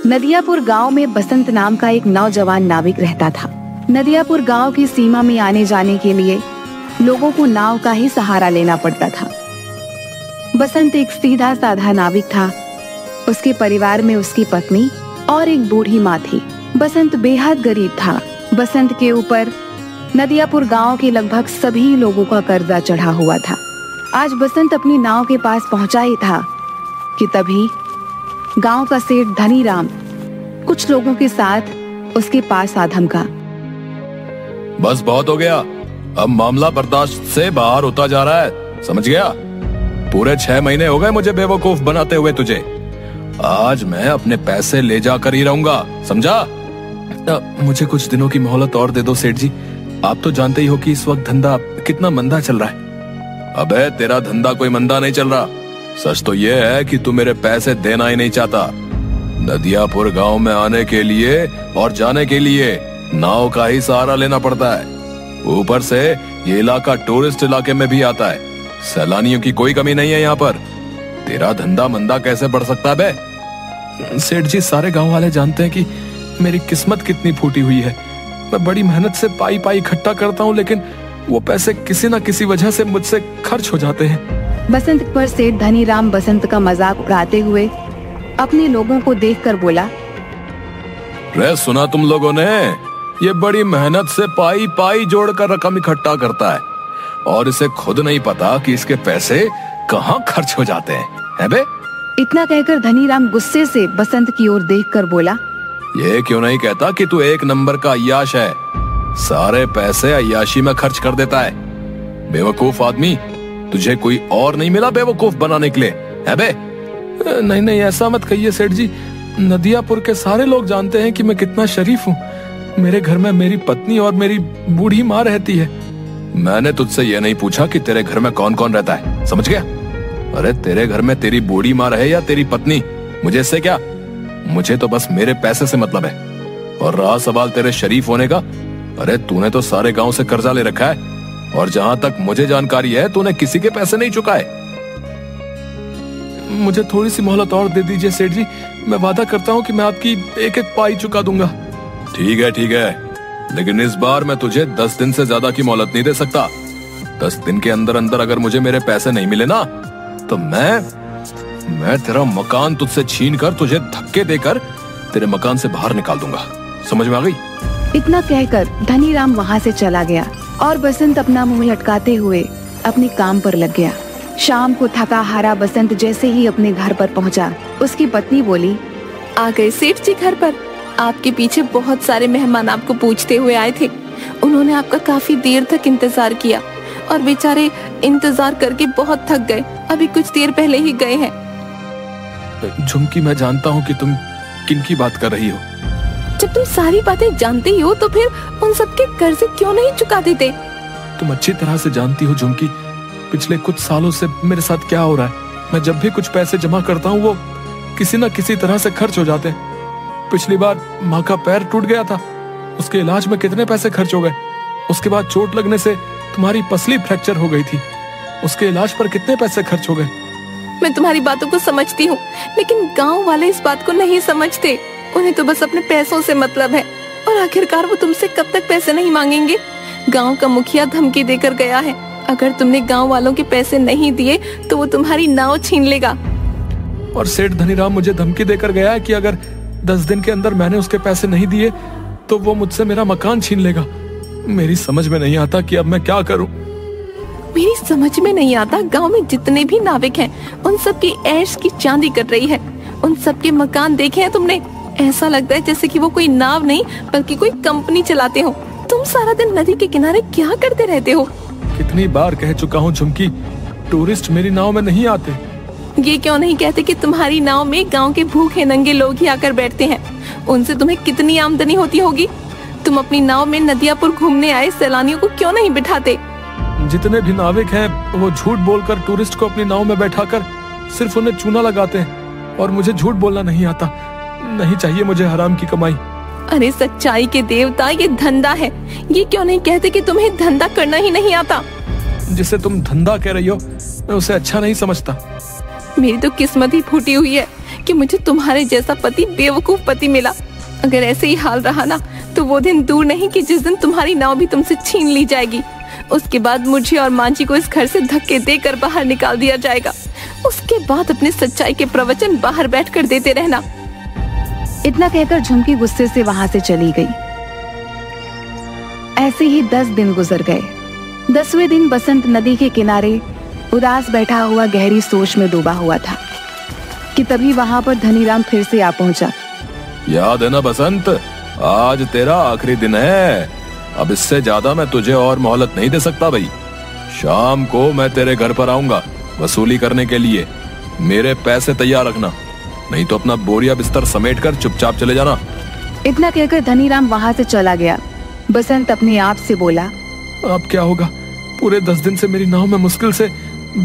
नदियापुर गांव में बसंत नाम का एक नौजवान नाविक रहता था। नदियापुर गांव की सीमा में आने जाने के लिए लोगों को नाव का ही सहारा लेना पड़ता था। बसंत एक सीधा साधा नाविक था। उसके परिवार में उसकी पत्नी और एक बूढ़ी माँ थी। बसंत बेहद गरीब था। बसंत के ऊपर नदियापुर गांव के लगभग सभी लोगों का कर्जा चढ़ा हुआ था। आज बसंत अपनी नाव के पास पहुंचा ही था कि तभी गांव का सेठ धनीराम कुछ लोगों के साथ उसके पास आ धमका। बस बहुत हो गया, अब मामला बर्दाश्त से बाहर होता जा रहा है, समझ गया? पूरे 6 महीने हो गए मुझे बेवकूफ बनाते हुए तुझे। आज मैं अपने पैसे ले जाकर ही रहूंगा, समझा? मुझे कुछ दिनों की मोहलत और दे दो सेठ जी। आप तो जानते ही हो कि इस वक्त धंधा कितना मंदा चल रहा है। अबे तेरा धंधा कोई मंदा नहीं चल रहा। सच तो ये है कि तू मेरे पैसे देना ही नहीं चाहता। नदियापुर गांव में आने के लिए और जाने के लिए नाव का ही सहारा लेना पड़ता है। ऊपर से ये इलाका टूरिस्ट इलाके में भी आता है। सैलानियों की कोई कमी नहीं है यहाँ पर। तेरा धंधा मंदा कैसे बढ़ सकता है बे? सेठ जी, सारे गांव वाले जानते हैं कि मेरी किस्मत कितनी फूटी हुई है। मैं बड़ी मेहनत से पाई पाई इकट्ठा करता हूँ, लेकिन वो पैसे किसी न किसी वजह से मुझसे खर्च हो जाते हैं। बसंत पर सेठ धनीराम बसंत का मजाक उड़ाते हुए अपने लोगों को देखकर बोला। रे सुना तुम लोगों ने? ये बड़ी मेहनत से पाई पाई जोड़कर रकम इकट्ठा करता है और इसे खुद नहीं पता कि इसके पैसे कहाँ खर्च हो जाते हैं बे? इतना कहकर धनीराम गुस्से से बसंत की ओर देखकर बोला। ये क्यों नहीं कहता कि तू एक नंबर का अय्याश है? सारे पैसे अय्याशी में खर्च कर देता है। बेवकूफ आदमी, तुझे कोई और नहीं मिला बेवकूफ बनाने के लिए, है बे? नहीं नहीं, ऐसा मत कहिए सेठ जी। नदियापुर के सारे लोग जानते हैं कि मैं कितना शरीफ हूँ। मेरे घर में मेरी पत्नी और मेरी बूढ़ी माँ रहती है। मैंने तुझसे ये नहीं पूछा कि तेरे घर में कौन कौन रहता है, समझ गया? अरे तेरे घर में तेरी बूढ़ी माँ रहे या तेरी पत्नी, मुझे इससे क्या? मुझे तो बस मेरे पैसे से मतलब है। और रहा सवाल तेरे शरीफ होने का, अरे तूने तो सारे गांव से कर्जा ले रखा है और जहां तक मुझे जानकारी है तूने किसी के पैसे नहीं चुकाए। मुझे थोड़ी सी मोहलत और दे दीजिए सेठ जी। मैं वादा करता हूँ कि मैं आपकी एक एक पाई चुका दूंगा। ठीक है, लेकिन इस बार मैं तुझे 10 दिन से ज्यादा की मोहलत नहीं दे सकता। 10 दिन के अंदर अंदर अगर मुझे मेरे पैसे नहीं मिले ना, तो मैं तेरा मकान तुझसे छीन कर तुझे धक्के देकर तेरे मकान से बाहर निकाल दूंगा। समझ में आ गई? इतना कहकर धनीराम वहाँ से चला गया और बसंत अपना मुंह लटकाते हुए अपने काम पर लग गया। शाम को थका हारा बसंत जैसे ही अपने घर पर पहुँचा, उसकी पत्नी बोली। आ गए सेठ जी घर पर? आपके पीछे बहुत सारे मेहमान आपको पूछते हुए आए थे। उन्होंने आपका काफी देर तक इंतजार किया और बेचारे इंतजार करके बहुत थक गए। अभी कुछ देर पहले ही गए हैं। झुमकी, मैं जानता हूँ कि तुम किनकी बात कर रही हो। जब तुम सारी बातें जानते ही हो तो फिर उन सबके कर्जे क्यों नहीं चुका देते? तुम अच्छी तरह से जानती हो झुमकी, पिछले कुछ सालों से मेरे साथ क्या हो रहा है। मैं जब भी कुछ पैसे जमा करता हूँ वो किसी न किसी तरह से खर्च हो जाते हैं। पिछली बार माँ का पैर टूट गया था, उसके इलाज में कितने पैसे खर्च हो गए। उसके बाद चोट लगने से तुम्हारी पसली फ्रैक्चर हो गई थी, उसके इलाज पर कितने पैसे खर्च हो गए। मैं तुम्हारी बातों को समझती हूँ, लेकिन गांव वाले इस बात को नहीं समझते। उन्हें तो बस अपने पैसों से मतलब है और आखिरकार वो तुमसे कब तक पैसे नहीं मांगेंगे। गांव का मुखिया धमकी देकर गया है, अगर तुमने गांव वालों के पैसे नहीं दिए तो वो तुम्हारी नाव छीन लेगा। और सेठ धनीराम मुझे धमकी देकर गया है कि अगर 10 दिन के अंदर मैंने उसके पैसे नहीं दिए तो वो मुझसे मेरा मकान छीन लेगा। मेरी समझ में नहीं आता कि अब मैं क्या करूं। मेरी समझ में नहीं आता, गांव में जितने भी नाविक हैं उन सब की ऐश की चांदी कट रही है। उन सब के मकान देखे हैं तुमने? ऐसा लगता है जैसे कि वो कोई नाव नहीं बल्कि कोई कंपनी चलाते हो। तुम सारा दिन नदी के किनारे क्या करते रहते हो? कितनी बार कह चुका हूँ झुमकी, टूरिस्ट मेरी नाव में नहीं आते। ये क्यों नहीं कहते कि तुम्हारी नाव में गांव के भूखे नंगे लोग ही आकर बैठते हैं? उनसे तुम्हें कितनी आमदनी होती होगी। तुम अपनी नाव में नदियापुर घूमने आए सैलानियों को क्यों नहीं बिठाते? जितने भी नाविक हैं वो झूठ बोलकर टूरिस्ट को अपनी नाव में बैठाकर सिर्फ उन्हें चूना लगाते हैं और मुझे झूठ बोलना नहीं आता। नहीं चाहिए मुझे हराम की कमाई। अरे सच्चाई के देवता, ये धंधा है। ये क्यों नहीं कहते कि तुम्हें धंधा करना ही नहीं आता? जिसे तुम धंधा कह रही हो मैं उसे अच्छा नहीं समझता। मेरी तो किस्मत ही फूटी हुई है कि मुझे तुम्हारे जैसा पति, बेवकूफ पति मिला। अगर ऐसे ही हाल रहा ना तो वो दिन दूर नहीं कि जिस दिन तुम्हारी नाव भी तुमसे छीन ली जाएगी। उसके बाद मुझे और मांझी को इस घर से धक्के देकर बाहर निकाल दिया जाएगा। उसके बाद अपने सच्चाई के प्रवचन बाहर बैठकर देते रहना। इतना कहकर झुमकी गुस्से से वहां से चली गई। ऐसे ही 10 दिन गुजर गए। 10वें दिन बसंत नदी के किनारे उदास बैठा हुआ गहरी सोच में डूबा हुआ था कि तभी वहां पर धनीराम फिर से आ पहुंचा। याद है ना बसंत, आज तेरा आखिरी दिन है। अब इससे ज्यादा मैं तुझे और मोहलत नहीं दे सकता भाई। शाम को मैं तेरे घर पर आऊंगा वसूली करने के लिए। मेरे पैसे तैयार रखना, नहीं तो अपना बोरिया बिस्तर समेटकर चुपचाप चले जाना। इतना कहकर धनीराम वहां से चला गया। बसंत अपने आप से बोला, अब क्या होगा? पूरे 10 दिन से मेरी नाव में मुश्किल से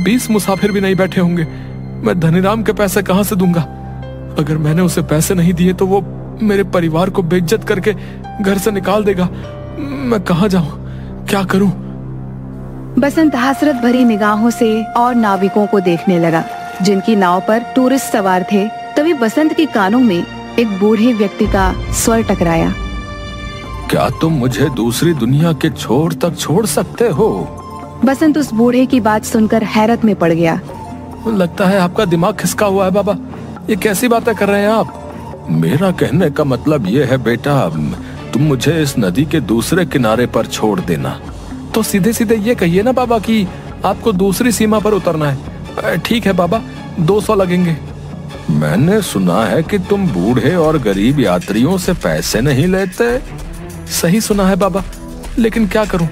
20 मुसाफिर भी नहीं बैठे होंगे। मैं धनीराम के पैसे कहां से दूंगा? अगर मैंने उसे पैसे नहीं दिए तो वो मेरे परिवार को बेइज्जत करके घर से निकाल देगा। मैं कहां जाऊं? क्या करूं? बसंत हसरत भरी निगाहों से और नाविकों को देखने लगा जिनकी नाव पर टूरिस्ट सवार थे। तभी बसंत के कानों में एक बूढ़े व्यक्ति का स्वर टकराया। क्या तुम मुझे दूसरी दुनिया के छोर तक छोड़ सकते हो? बसंत उस बूढ़े की बात सुनकर हैरत में पड़ गया। लगता है आपका दिमाग खिसका हुआ है बाबा। ये कैसी बातें कर रहे हैं आप? मेरा कहने का मतलब ये है बेटा, तुम मुझे इस नदी के दूसरे किनारे पर छोड़ देना। तो सीधे सीधे ये कहिए ना बाबा कि आपको दूसरी सीमा पर उतरना है। ठीक है बाबा, 200 लगेंगे। मैंने सुना है कि तुम बूढ़े और गरीब यात्रियों से पैसे नहीं लेते। सही सुना है बाबा, लेकिन क्या करूं?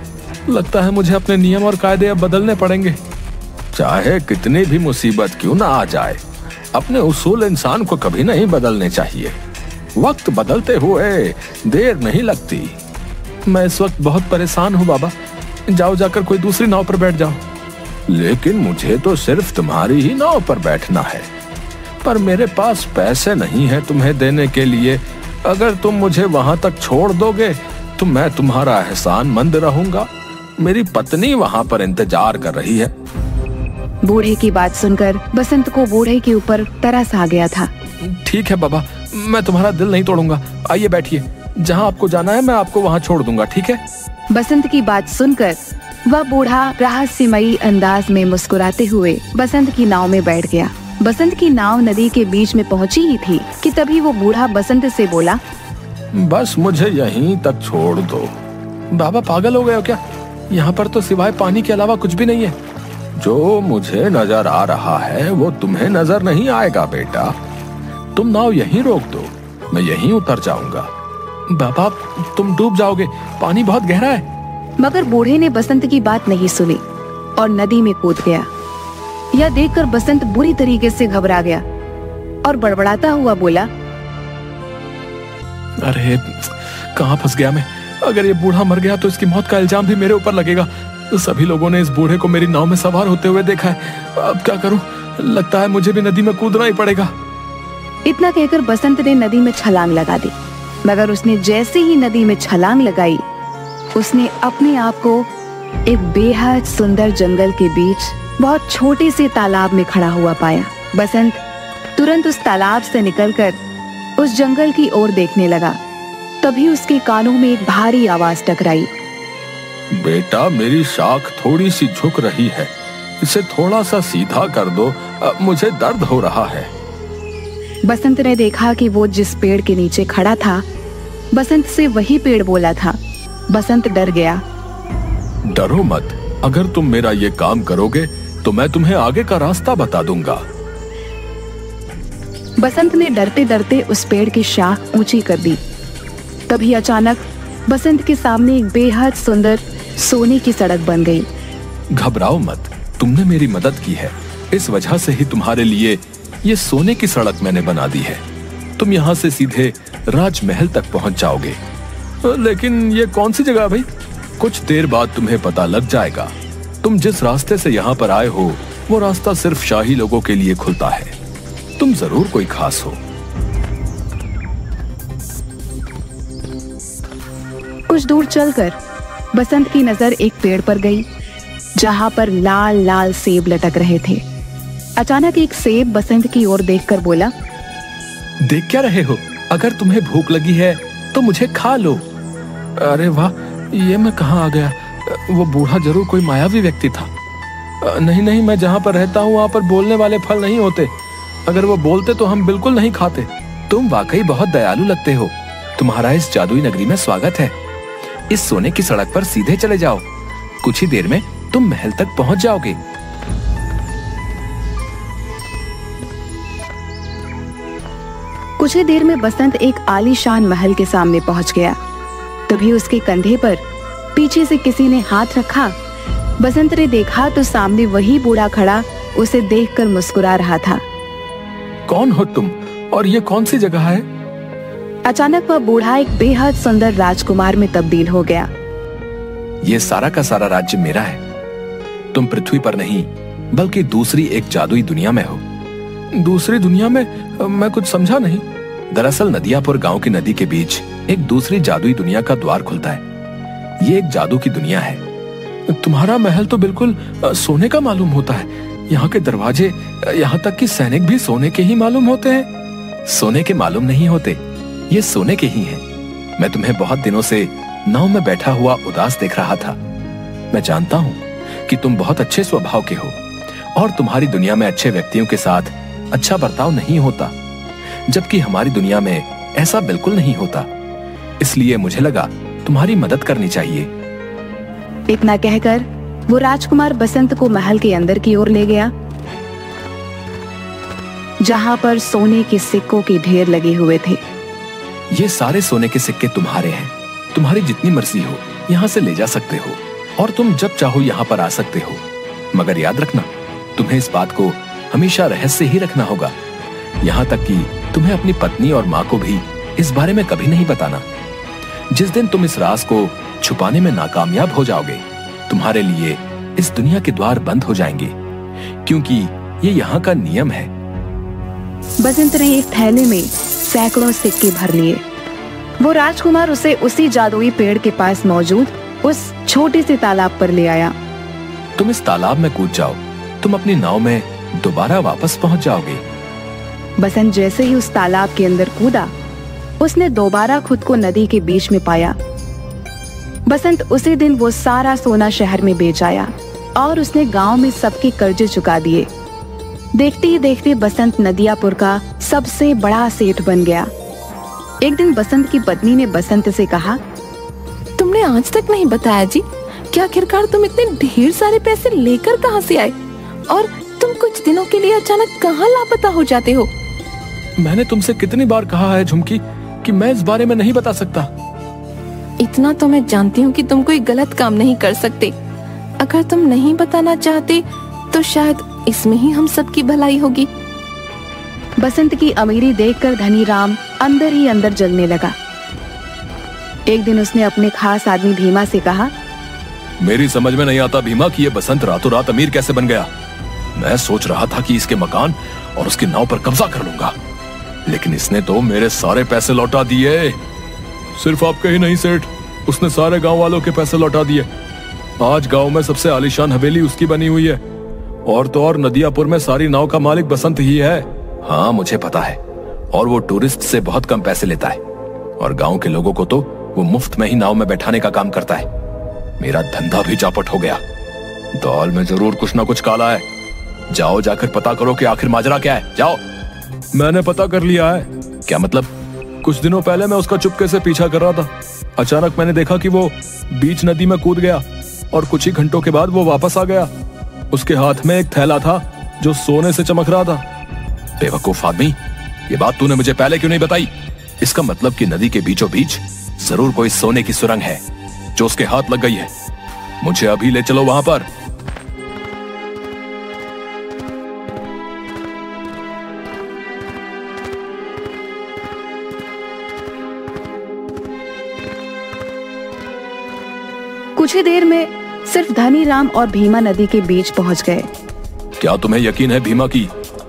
लगता है मुझे अपने नियम और कायदे अब बदलने पड़ेंगे। चाहे कितनी भी मुसीबत क्यों ना आ जाए, अपने उसूल इंसान को कभी नहीं बदलने चाहिए। वक्त बदलते हुए देर नहीं लगती। मैं इस वक्त बहुत परेशान हूँ बाबा। जाओ जाकर कोई दूसरी नाव पर बैठ जाओ। लेकिन मुझे तो सिर्फ तुम्हारी ही नाव पर बैठना है, पर मेरे पास पैसे नहीं है तुम्हें देने के लिए। अगर तुम मुझे वहां तक छोड़ दोगे तो मैं तुम्हारा एहसानमंद रहूंगा। मेरी पत्नी वहां पर इंतजार कर रही है। बूढ़े की बात सुनकर बसंत को बूढ़े के ऊपर तरस आ गया था। ठीक है बाबा, मैं तुम्हारा दिल नहीं तोड़ूंगा। आइए बैठिए, जहाँ आपको जाना है मैं आपको वहाँ छोड़ दूंगा, ठीक है? बसंत की बात सुनकर वह बूढ़ा रहस्यमयी अंदाज में मुस्कुराते हुए बसंत की नाव में बैठ गया। बसंत की नाव नदी के बीच में पहुंची ही थी कि तभी वो बूढ़ा बसंत से बोला, बस मुझे यहीं तक छोड़ दो। बाबा पागल हो गए हो क्या? यहाँ पर तो सिवाय पानी के अलावा कुछ भी नहीं है। जो मुझे नजर आ रहा है वो तुम्हें नजर नहीं आएगा बेटा। तुम नाव यहीं रोक दो, मैं यहीं उतर जाऊंगा। बाबा तुम डूब जाओगे, पानी बहुत गहरा है। मगर बूढ़े ने बसंत की बात नहीं सुनी और नदी में कूद गया। यह देखकर बसंत बुरी तरीके से घबरा गया और बड़बड़ाता हुआ बोला, अरे कहाँ फंस गया मैं? अगर ये बूढ़ा मर गया तो इसकी मौत का इल्जाम भी मेरे ऊपर लगेगा। सभी लोगों ने इस बूढ़े को मेरी नाव में सवार होते हुए देखा है। अब क्या करूं? लगता है मुझे भी नदी में कूदना ही पड़ेगा। इतना कहकर बसंत ने नदी में छलांग लगा दी। मगर उसने जैसे ही नदी में छलांग लगाई, उसने अपने आप को एक बेहद सुंदर जंगल के बीच बहुत छोटे से तालाब में खड़ा हुआ पाया। बसंत तुरंत उस तालाब से निकलकर उस जंगल की ओर देखने लगा। तभी उसके कानों में एक भारी आवाज टकराई। बेटा मेरी शाख थोड़ी सी झुक रही है, इसे थोड़ा सा सीधा कर दो, मुझे दर्द हो रहा है। बसंत ने देखा कि वो जिस पेड़ के नीचे खड़ा था, बसंत से वही पेड़ बोला था। बसंत डर गया। डरो मत, अगर तुम मेरा ये काम करोगे तो मैं तुम्हें आगे का रास्ता बता दूंगा। बसंत ने डरते डरते उस पेड़ की शाख ऊंची कर दी। तभी अचानक बसंत के सामने एक बेहद सुंदर सोने की सड़क बन गई। घबराओ मत, तुमने मेरी मदद की है, इस वजह से ही तुम्हारे लिए ये सोने की सड़क मैंने बना दी है। तुम यहाँ से सीधे राजमहल तक पहुँच जाओगे। लेकिन ये कौन सी जगह भाई? कुछ देर बाद तुम्हें पता लग जाएगा। तुम जिस रास्ते से यहाँ पर आए हो वो रास्ता सिर्फ शाही लोगों के लिए खुलता है। तुम जरूर कोई खास हो। कुछ दूर चलकर बसंत की नजर एक पेड़ पर गई जहां पर लाल लाल सेब लटक रहे थे। अचानक एक सेब बसंत की ओर देखकर बोला, देख क्या रहे हो? अगर तुम्हें भूख लगी है तो मुझे खा लो। अरे वाह, ये मैं कहाँ आ गया? वो बूढ़ा जरूर कोई मायावी व्यक्ति था। नहीं नहीं, मैं जहाँ पर रहता हूँ वहाँ पर बोलने वाले फल नहीं होते। अगर वो बोलते तो हम बिल्कुल नहीं खाते। तुम वाकई बहुत दयालु लगते हो। तुम्हारा इस जादुई नगरी में स्वागत है। इस सोने की सड़क पर सीधे चले जाओ। कुछ ही देर में तुम महल तक पहुंच जाओगे। कुछ ही देर में बसंत एक आलीशान महल के सामने पहुंच गया। तभी उसके कंधे पर पीछे से किसी ने हाथ रखा। बसंत ने देखा तो सामने वही बूढ़ा खड़ा उसे देखकर मुस्कुरा रहा था। कौन हो तुम और ये कौन सी जगह है? अचानक वह बूढ़ा एक बेहद सुंदर राजकुमार में तब्दील हो गया। ये सारा का सारा राज्य मेरा है। तुम पृथ्वी पर नहीं बल्कि दूसरी एक जादुई दुनिया में हो। दूसरी दुनिया में? मैं कुछ समझा नहीं। दरअसल नदियापुर गांव की नदी के बीच एक दूसरी जादुई दुनिया का द्वार खुलता है। ये एक जादू की दुनिया है। तुम्हारा महल तो बिल्कुल सोने का मालूम होता है। यहाँ के दरवाजे, यहाँ तक कि सैनिक भी सोने के ही मालूम होते हैं। सोने के मालूम नहीं होते, ये सोने के ही हैं। मैं तुम्हें बहुत दिनों से नाव में बैठा हुआ उदास देख रहा था। मैं जानता हूँ कि तुम बहुत अच्छे स्वभाव के हो और तुम्हारी दुनिया में अच्छे व्यक्तियों के साथ अच्छा बर्ताव नहीं होता, जबकि हमारी दुनिया में ऐसा बिल्कुल नहीं होता। इसलिए मुझे लगा तुम्हारी मदद करनी चाहिए। इतना कहकर वो राजकुमार बसंत को महल के अंदर की ओर ले गया, जहां पर सोने के सिक्कों के ढेर लगे हुए थे। ये सारे सोने के सिक्के तुम्हारे हैं। तुम्हारी जितनी मर्जी हो यहाँ से ले जा सकते हो और तुम जब चाहो यहाँ पर आ सकते हो। मगर याद रखना, तुम्हें इस बात को हमेशा रहस्य ही रखना होगा। यहाँ तक कि तुम्हें अपनी पत्नी और माँ को भी इस बारे में कभी नहीं बताना। जिस दिन तुम इस राज को छुपाने में नाकामयाब हो जाओगे, तुम्हारे लिए इस दुनिया के द्वार बंद हो जाएंगे, क्योंकि ये यहाँ का नियम है। बसंत ने एक थैले में सैकड़ों सिक्के भर लिए। वो राजकुमार उसे उसी जादुई पेड़ के पास मौजूद उस छोटे से तालाब पर ले आया। तुम इस तालाब में कूद जाओ, तुम अपनी नाव में दोबारा वापस पहुंच जाओगे। बसंत जैसे ही उस तालाब के अंदर कूदा, उसने दोबारा खुद को नदी के बीच में पाया। बसंत उसी दिन वो सारा सोना शहर में बेच आया और उसने गांव में सबके कर्जे चुका दिए। देखते ही देखते बसंत नदियापुर का सबसे बड़ा सेठ बन गया। एक दिन बसंत की पत्नी ने बसंत से कहा, तुमने आज तक नहीं बताया जी, क्या आखिरकार तुम इतने ढेर सारे पैसे लेकर कहाँ से आए और तुम कुछ दिनों के लिए अचानक कहाँ लापता हो जाते हो? मैंने तुमसे कितनी बार कहा है झुमकी कि मैं इस बारे में नहीं बता सकता। इतना तो मैं जानती हूँ कि तुम कोई गलत काम नहीं कर सकते। अगर तुम नहीं बताना चाहते तो शायद इसमें ही हम सबकी भलाई होगी। बसंत की अमीरी देखकर धनी राम अंदर ही अंदर जलने लगा। एक दिन उसने अपने खास आदमी भीमा से कहा, मेरी समझ में नहीं आता भीमा कि ये बसंत रातों रात अमीर कैसे बन गया। मैं सोच रहा था कि इसके मकान और उसकी नाव पर कब्जा कर लूंगा, लेकिन इसने तो मेरे सारे पैसे लौटा दिए। सिर्फ आपके ही नहीं सेठ, उसने सारे गांव वालों के पैसे लौटा दिए। आज गांव में सबसे आलीशान हवेली उसकी बनी हुई है, और तो और नदियापुर में सारी नाव का मालिक बसंत ही है। हाँ मुझे पता है, और वो टूरिस्ट से बहुत कम पैसे लेता है, और गांव के लोगों को तो वो मुफ्त में ही नाव में बैठाने का काम करता है। मेरा धंधा भी चौपट हो गया। दाल में जरूर कुछ ना कुछ काला है। जाओ जाकर पता करो कि आखिर माजरा क्या है। जाओ। मैंने पता कर लिया है। क्या मतलब? कुछ दिनों पहले मैं उसका चुपके से पीछा कर रहा था। अचानक मैंने देखा कि वो बीच नदी में कूद गया और कुछ ही घंटों के बाद वो वापस आ गया। उसके हाथ में एक थैला था जो सोने से चमक रहा था। बेवकूफ आदमी, ये बात तूने मुझे पहले क्यों नहीं बताई? इसका मतलब कि नदी के बीचों बीच जरूर कोई सोने की सुरंग है जो उसके हाथ लग गई है। मुझे अभी ले चलो वहां पर। कुछ ही देर में सिर्फ धनी राम और भीमा नदी के बीच पहुंच गए। क्या तुम्हें यकीन है भीमा की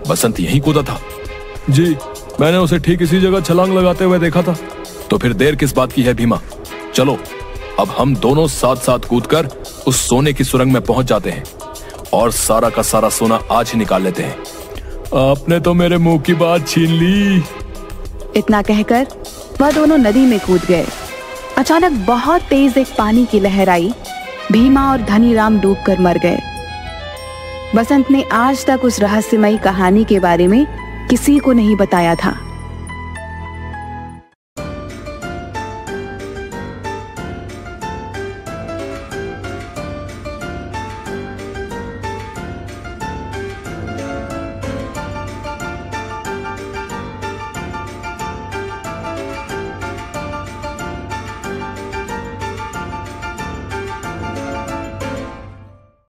बसंत यहीं कूदा था? जी, मैंने उसे ठीक इसी जगह छलांग लगाते हुए देखा था। तो फिर देर किस बात की है भीमा? चलो अब हम दोनों साथ साथ कूदकर उस सोने की सुरंग में पहुंच जाते हैं और सारा का सारा सोना आज ही निकाल लेते हैं। आपने तो मेरे मुंह की बात छीन ली। इतना कहकर वह दोनों नदी में कूद गए। अचानक बहुत तेज एक पानी की लहर आई। भीमा और धनीराम डूबकर मर गए। बसंत ने आज तक उस रहस्यमयी कहानी के बारे में किसी को नहीं बताया था।